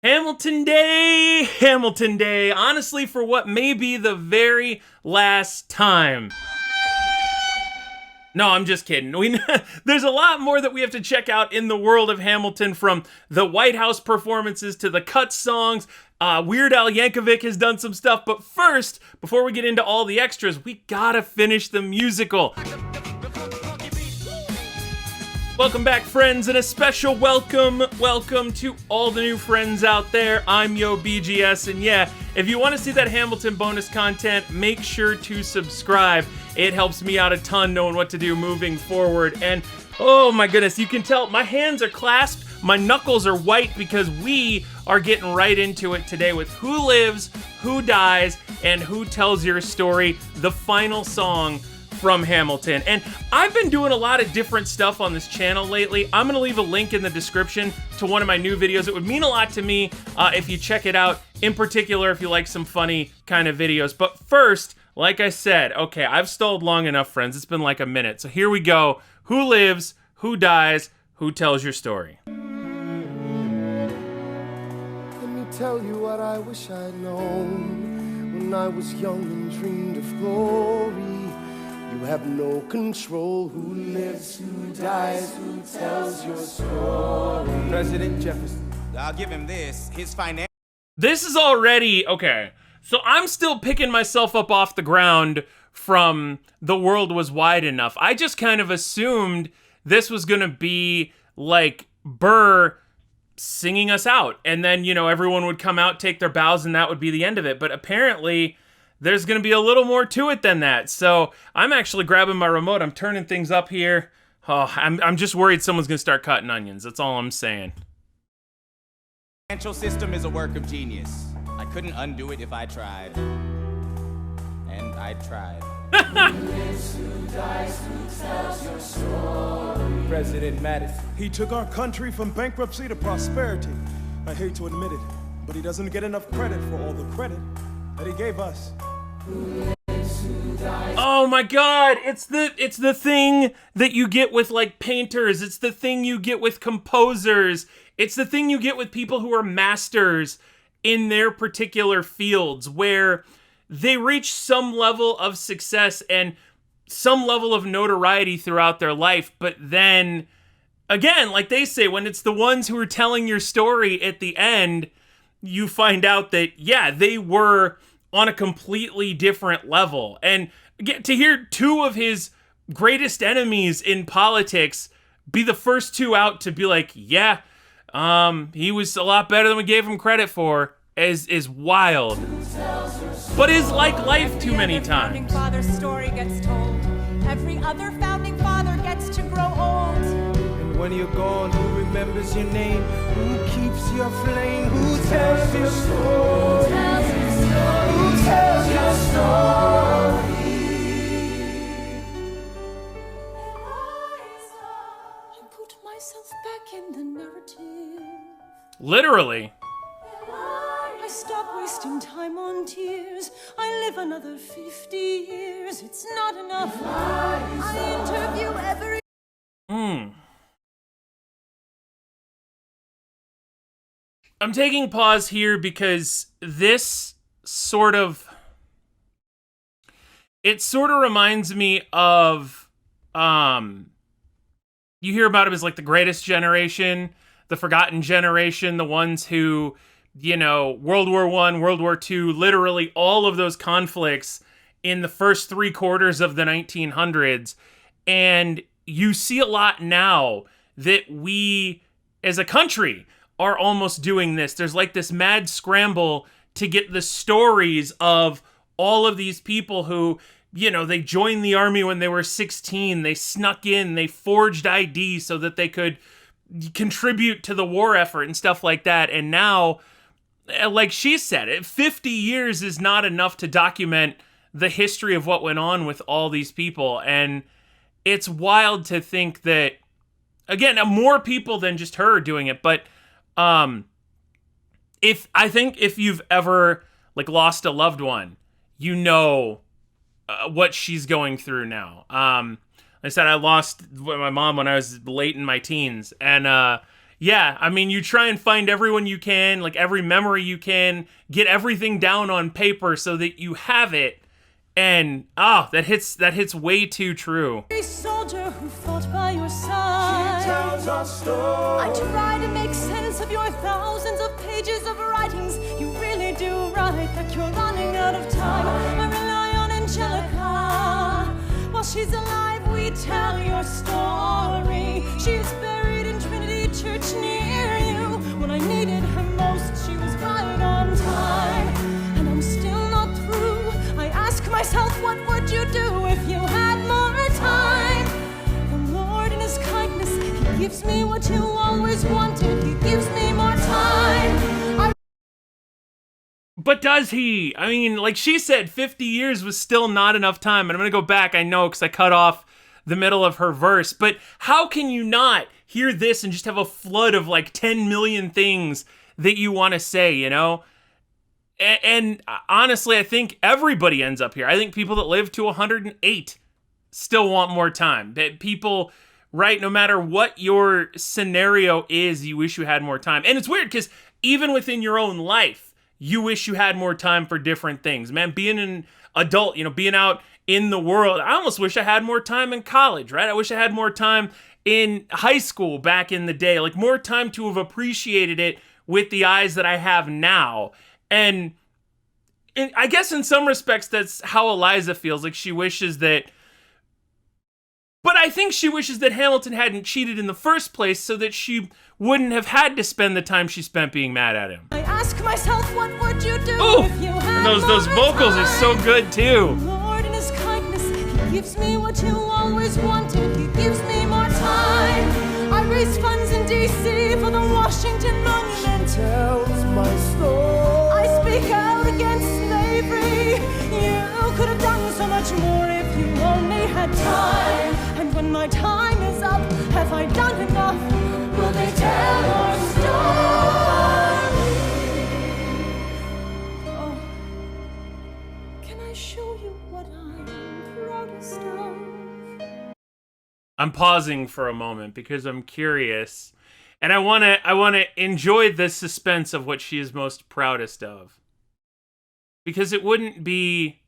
Hamilton Day! Hamilton Day! Honestly, for what may be the very last time. No, I'm just kidding. There's a lot more that we have to check out in the world of Hamilton, from the White House performances to the cut songs. Weird Al Yankovic has done some stuff, but first, before we get into all the extras, we gotta finish the musical. Welcome back, friends, and a special welcome to all the new friends out there. I'm YoBGS, and yeah, if you want to see that Hamilton bonus content, make sure to subscribe. It helps me out a ton knowing what to do moving forward. And oh my goodness, you can tell my hands are clasped, my knuckles are white, because we are getting right into it today with Who Lives, Who Dies, and Who Tells Your Story, the final song from Hamilton. And I've been doing a lot of different stuff on this channel lately. I'm gonna leave a link in the description to one of my new videos. It would mean a lot to me if you check it out, in particular if you like some funny kind of videos. But first, like I said, okay, I've stalled long enough, friends. It's been like a minute. So here we go. Who lives, who dies, who tells your story? Let me tell you what I wish I'd known when I was young and dreamed of glory. You have no control. Who lives, who dies, who tells your story? President Jefferson. I'll give him this. His financial. This is already, okay. So I'm still picking myself up off the ground from The World Was Wide Enough. I just kind of assumed this was gonna be like Burr singing us out. And then, you know, everyone would come out, take their bows, and that would be the end of it. But apparently there's going to be a little more to it than that. So I'm actually grabbing my remote. I'm turning things up here. Oh, I'm just worried someone's going to start cutting onions. That's all I'm saying. Financial system is a work of genius. I couldn't undo it if I tried. And I tried. Who lives, who dies, who tells your story? President Madison. He took our country from bankruptcy to prosperity. I hate to admit it, but he doesn't get enough credit for all the credit that he gave us. Oh my god, it's the thing that you get with like painters, it's the thing you get with composers, it's the thing you get with people who are masters in their particular fields, where they reach some level of success and some level of notoriety throughout their life, but then again, like they say, when it's the ones who are telling your story at the end, you find out that, yeah, they were on a completely different level. And get to hear two of his greatest enemies in politics be the first two out to be like, yeah, he was a lot better than we gave him credit for, is wild. But is like life too many times. Founding father's story gets told. Every other founding father gets to grow old. When you're gone, who remembers your name? Who keeps your flame? Who tells your story? Who tells your story? I put myself back in the narrative. Literally. I stop wasting time on tears. I live another 50 years. It's not enough. I interview every... I'm taking pause here because this sort of reminds me of, you hear about him as like the greatest generation, the forgotten generation, the ones who, you know, World War I, World War II, literally all of those conflicts in the first 3/4 of the 1900s. And you see a lot now that we, as a country, are almost doing this. There's like this mad scramble to get the stories of all of these people who, you know, they joined the army when they were 16, they snuck in, they forged ID so that they could contribute to the war effort and stuff like that. And now, like she said, 50 years is not enough to document the history of what went on with all these people. And it's wild to think that, again, more people than just her are doing it, but if you've ever like lost a loved one, you know what she's going through now. I said I lost my mom when I was late in my teens, and yeah, I mean, you try and find everyone you can, like every memory you can, get everything down on paper so that you have it. And that hits way too true. Every soldier who fought by your side. She tells our story. I try to make sense of your thousands of pages of writings. You really do write like you're running out of time. I rely on Angelica. While she's alive, we tell your story. She's buried in Trinity Church near you. When I needed her most, she was right on time. And I'm still not through. I ask myself, what would you do if you had more time? The Lord in his kindness, he gives me what you always wanted. He gives me more time. But does he? I mean, like she said, 50 years was still not enough time. And I'm going to go back, I know, because I cut off the middle of her verse. But how can you not hear this and just have a flood of like 10 million things that you want to say, you know? And honestly, I think everybody ends up here. I think people that live to 108 still want more time. That people, right, no matter what your scenario is, you wish you had more time. And it's weird because even within your own life, you wish you had more time for different things. Man, being an adult, you know, being out in the world, I almost wish I had more time in college, right? I wish I had more time in high school back in the day, like more time to have appreciated it with the eyes that I have now. And I guess in some respects, that's how Eliza feels. Like she wishes that, but I think she wishes that Hamilton hadn't cheated in the first place so that she wouldn't have had to spend the time she spent being mad at him. I ask myself, what would you do Ooh, if you had and those more vocals time? are so good too. Lord in his kindness, he gives me what you always wanted. He gives me more time. I raise funds in D.C. for the Washington Monument. Tells my story. I speak out against slavery. You could have done so much more if you only had time. And when my time is up, have I done enough? Will they tell your story? Oh, can I show you what I'm proudest of? I'm pausing for a moment because I'm curious, and I want to enjoy the suspense of what she is most proudest of. Because it wouldn't be,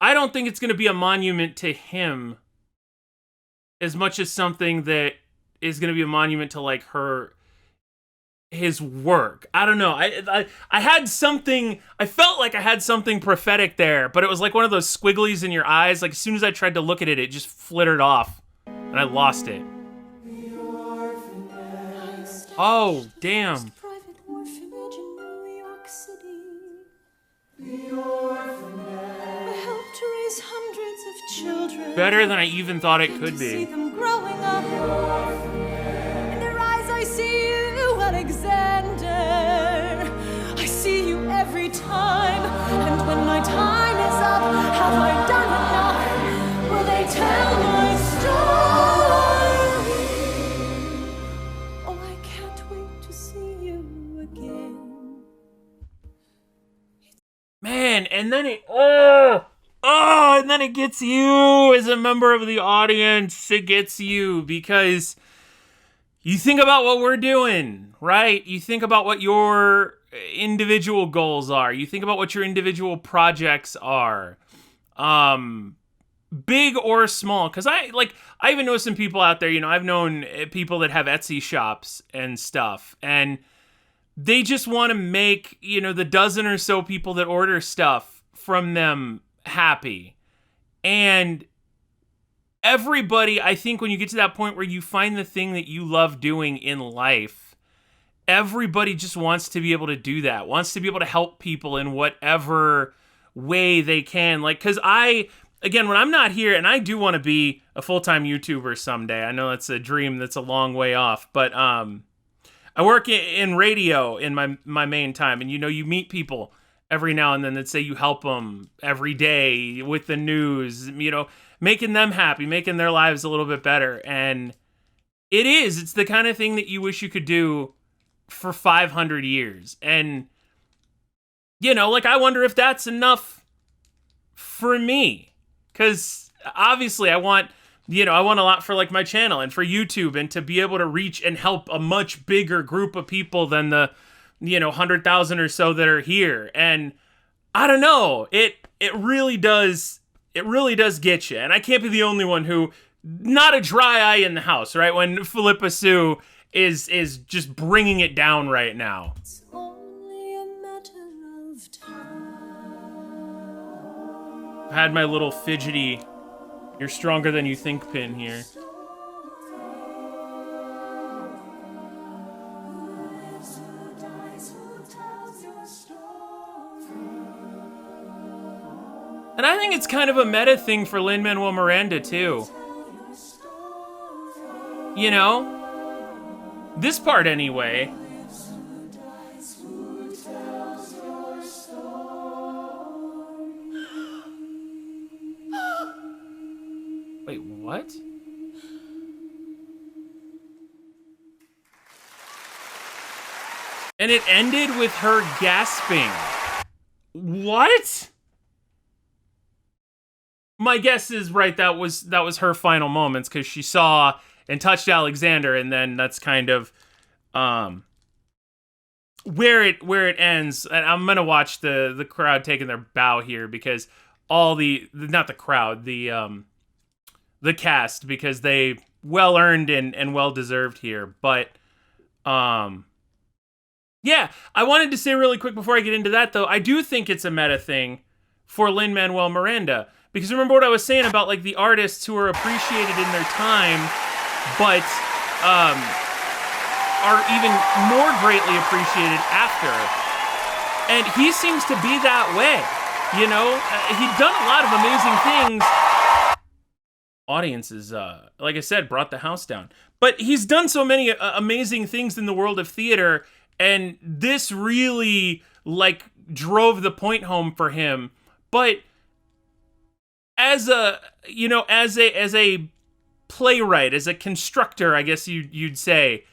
I don't think it's going to be a monument to him as much as something that is going to be a monument to like his work. I don't know. I had something, I felt like I had something prophetic there, but it was like one of those squigglies in your eyes. Like as soon as I tried to look at it, it just flittered off and I lost it. Oh, damn. Private orphanage in New York City. I helped to raise hundreds of children. Better than I even thought it could See be. them growing up. In their eyes I see you, Alexander. I see you every time. And when my time is up, have I done enough? Will they tell my story? Oh, I can't wait to see you again. Man, and then and then it gets you as a member of the audience. It gets you because you think about what we're doing, right? You think about what your individual goals are. You think about what your individual projects are. Big or small. Because I even know some people out there, you know, I've known people that have Etsy shops and stuff. And they just want to make, you know, the dozen or so people that order stuff from them happy. And everybody, I think when you get to that point where you find the thing that you love doing in life, everybody just wants to be able to do that, wants to be able to help people in whatever way they can. Like, because again, when I'm not here, and I do want to be a full-time YouTuber someday. I know that's a dream that's a long way off, but I work in radio in my main time, and you know, you meet people every now and then that say you help them every day with the news, you know, making them happy, making their lives a little bit better. And it's the kind of thing that you wish you could do for 500 years. And, you know, like, I wonder if that's enough for me. Because obviously I want you know, I want a lot for like my channel and for YouTube, and to be able to reach and help a much bigger group of people than the, you know, 100,000 or so that are here. And I don't know, it really does get you. And I can't be the only one who, not a dry eye in the house, right? When Philippa Sue is just bringing it down right now. It's only a matter of time. I had my little fidgety, you're stronger than you think pin here. And I think it's kind of a meta thing for Lin-Manuel Miranda, too. You know? This part, anyway. Wait, what? And it ended with her gasping. What? My guess is right, that was her final moments, because she saw and touched Alexander, and then that's kind of where it ends. And I'm gonna watch the crowd taking their bow here, because all not the crowd, the cast, because they well earned and well deserved here. But yeah, I wanted to say really quick before I get into that, though, I do think it's a meta thing for Lin-Manuel Miranda. Because remember what I was saying about like the artists who are appreciated in their time, but are even more greatly appreciated after. And he seems to be that way, you know? He'd done a lot of amazing things. Audiences, like I said, brought the house down. But he's done so many amazing things in the world of theater, and this really like drove the point home for him. But as a playwright, as a constructor, I guess you'd say,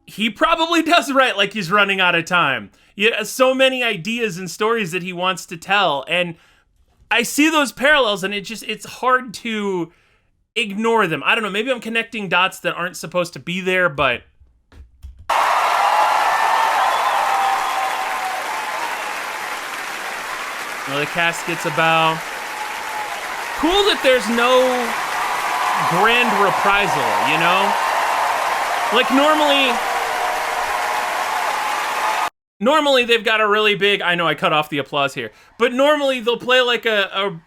he probably does write like he's running out of time. Yeah, so many ideas and stories that he wants to tell, and I see those parallels, and it's hard to ignore them. I don't know, maybe I'm connecting dots that aren't supposed to be there, but well, the cast gets a bow. Cool that there's no grand reprisal, you know? Like normally they've got a really big, I know I cut off the applause here, but normally they'll play like a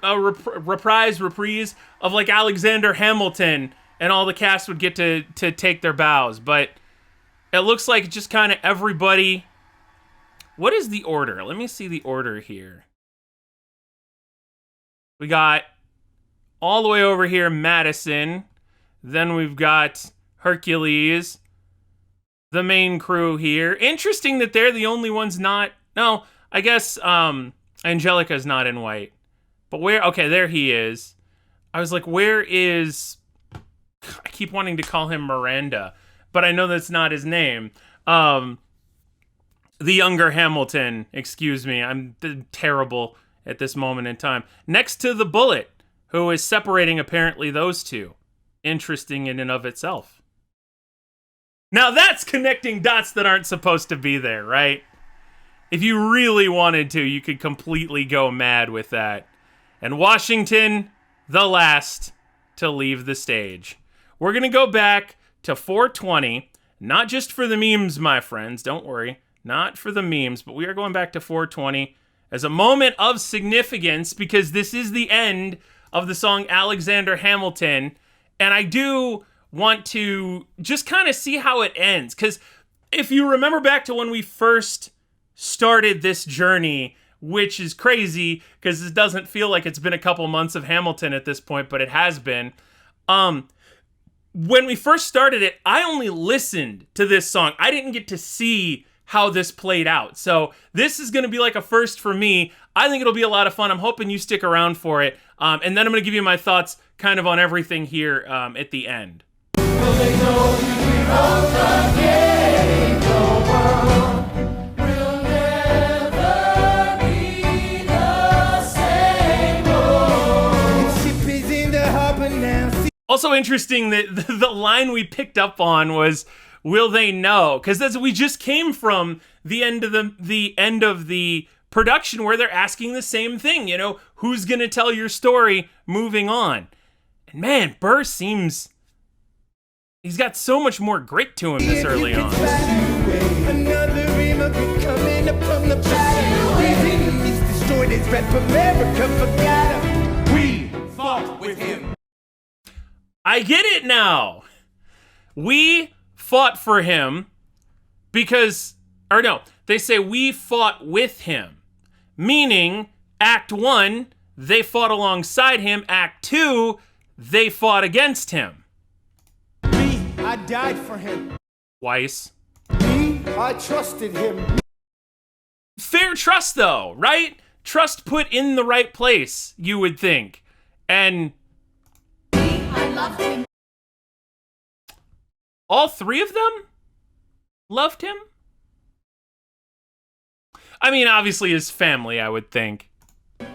reprise of like Alexander Hamilton, and all the cast would get to take their bows. But it looks like just kind of everybody. What is the order? Let me see the order here. We got all the way over here Madison, then we've got Hercules, the main crew here. Interesting that they're the only ones not, no, I guess Angelica's not in white. But where, okay, there he is. I was like, where is, I keep wanting to call him Miranda, but I know that's not his name. The younger Hamilton, excuse me, I'm terrible at this moment in time. Next to the Bullet, who is separating apparently those two. Interesting in and of itself. Now that's connecting dots that aren't supposed to be there, right? If you really wanted to, you could completely go mad with that. And Washington, the last to leave the stage. We're going to go back to 420, not just for the memes, my friends, don't worry. Not for the memes, but we are going back to 420 as a moment of significance, because this is the end of the song Alexander Hamilton, and I do want to just kind of see how it ends, because if you remember back to when we first started this journey, which is crazy, because it doesn't feel like it's been a couple months of Hamilton at this point, but it has been. When we first started it, I only listened to this song. I didn't get to see how this played out. So this is going to be like a first for me. I think it'll be a lot of fun. I'm hoping you stick around for it. And then I'm going to give you my thoughts kind of on everything here at the end. Well, they know we love the game, the world will never be the same. Oh, ship is in the harbor now. Also interesting that the line we picked up on was, "Will they know?" Because we just came from the end of the production where they're asking the same thing. You know, who's gonna tell your story moving on? And man, Burr seems he's got so much more grit to him this early on. Another immigrant coming up from the back. He's destroyed his rep. America forgot him. We fought with him. I get it now. We fought for him because, or no, they say we fought with him. Meaning, Act 1, they fought alongside him. Act 2, they fought against him. Me, I died for him. Weiss. Me, I trusted him. Fair trust, though, right? Trust put in the right place, you would think. And I loved him. all three of them loved him? I mean, obviously his family, I would think.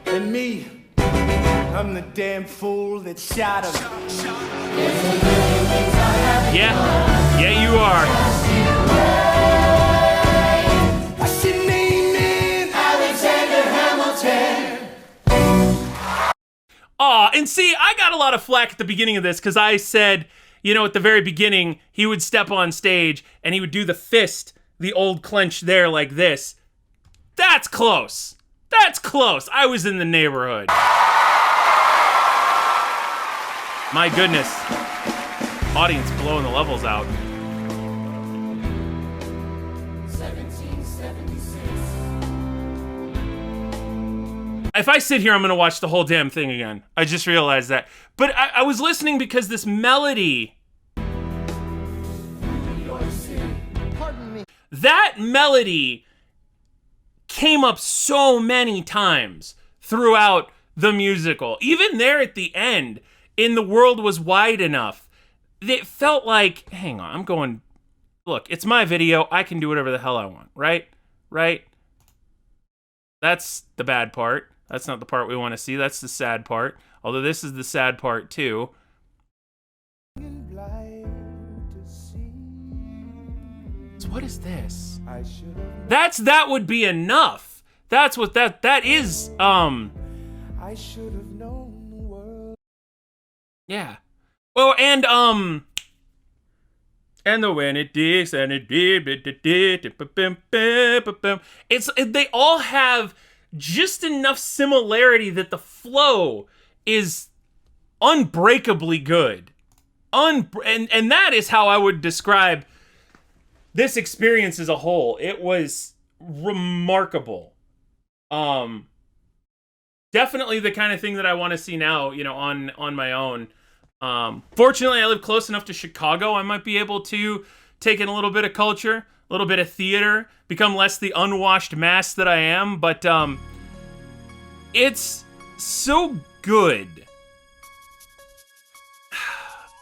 And me, I'm the damn fool that shot him. Yeah, you are. I should name it Alexander Hamilton. Aw, and see, I got a lot of flack at the beginning of this because I said, you know, at the very beginning, he would step on stage and he would do the fist, the old clench there like this. That's close. That's close. I was in the neighborhood. My goodness. Audience blowing the levels out. 1776. If I sit here, I'm going to watch the whole damn thing again. I just realized that. But I was listening because this melody... Pardon me. That melody came up so many times throughout the musical. Even there at the end, in The World Was Wide Enough, it felt like, hang on, I'm going, look, it's my video. I can do whatever the hell I want, right? Right? That's the bad part. That's not the part we want to see. That's the sad part. Although this is the sad part too. So what is this? That would be enough. That's what that is. I should have known the world. Yeah. Well, and the when it digs and it did, it's they all have just enough similarity that the flow is unbreakably good. And that is how I would describe this experience as a whole. It was remarkable. Definitely the kind of thing that I want to see now, you know, on my own. Fortunately, I live close enough to Chicago. I might be able to take in a little bit of culture, a little bit of theater, become less the unwashed mass that I am. But it's so good.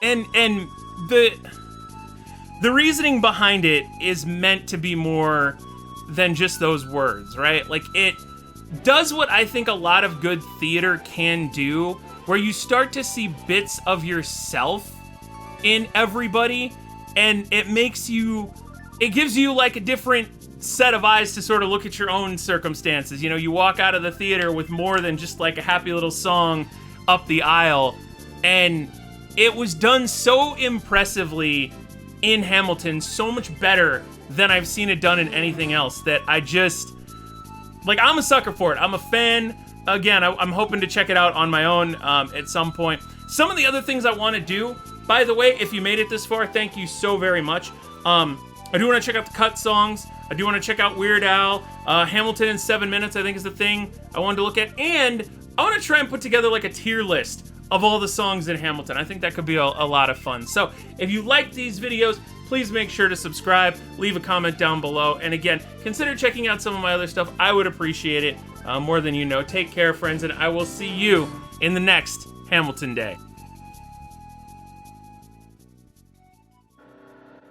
And the reasoning behind it is meant to be more than just those words, right? Like, it does what I think a lot of good theater can do, where you start to see bits of yourself in everybody, and it gives you like a different set of eyes to sort of look at your own circumstances. You know, you walk out of the theater with more than just like a happy little song up the aisle, and it was done so impressively in Hamilton, so much better than I've seen it done in anything else, that I just, like, I'm a sucker for it. I'm a fan. Again, I'm hoping to check it out on my own at some point. Some of the other things I want to do, by the way, if you made it this far, thank you so very much. I do want to check out the cut songs. I do want to check out Weird Al. Hamilton in 7 minutes, I think, is the thing I wanted to look at. And I want to try and put together like a tier list of all the songs in Hamilton. I think that could be a lot of fun. So if you like these videos, please make sure to subscribe, leave a comment down below, and again, consider checking out some of my other stuff. I would appreciate it more than you know. Take care, friends, and I will see you in the next Hamilton Day.